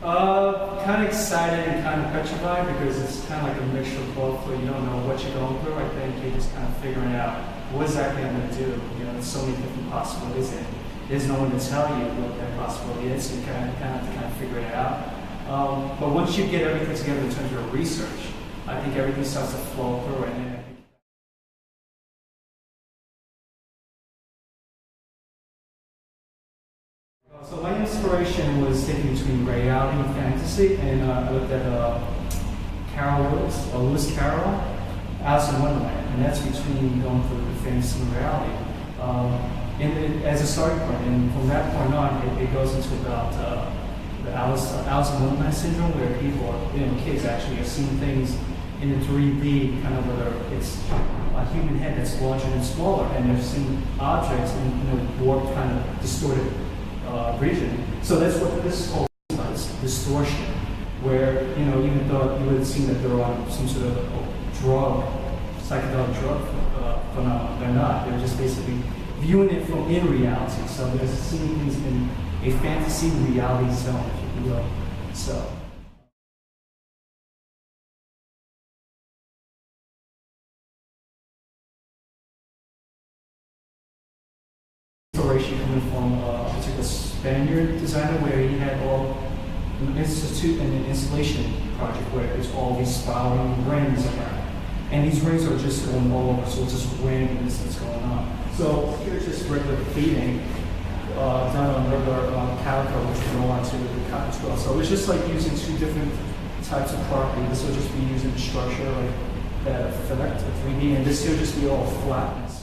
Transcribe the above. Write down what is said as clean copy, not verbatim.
Kind of excited and kind of petrified because it's kind of like a mixture of both. Where you don't know what you're going through. I think you're just kind of figuring out what exactly I'm going to do. You know, there's so many different possibilities, and there's no one to tell you what that possibility is. So you kind of have to figure it out. But once you get everything together in terms of research, I think everything starts to flow through, and then I think. So my inspiration was taken between reality and fantasy, and I looked at Lewis Carroll, Alice in Wonderland, and that's between going through the fantasy and reality. As a starting point, and from that point on, it goes into about the Alice in Wonderland syndrome, where people, kids actually are seeing things in a 3D, kind of whether it's a human head that's larger and smaller, and they're seeing objects in warped, kind of distorted vision. So that's what this whole thing is about, this distortion, where, even though you would seem that they're on some sort of psychedelic drug phenomenon, they're not. They're just basically viewing it from in reality. So they're seeing things in a fantasy reality zone, if you will. So. Inspiration coming from a particular Spaniard designer where he had an installation project where there's all these spiraling rings around. And these rings are just going all over, so it's just randomness that's going on. So here's just regular pleating done on regular calico, which will go onto the cotton twill. So it's just like using two different types of property. This will just be using structure like that effect of 3D, and this here will just be all flatness.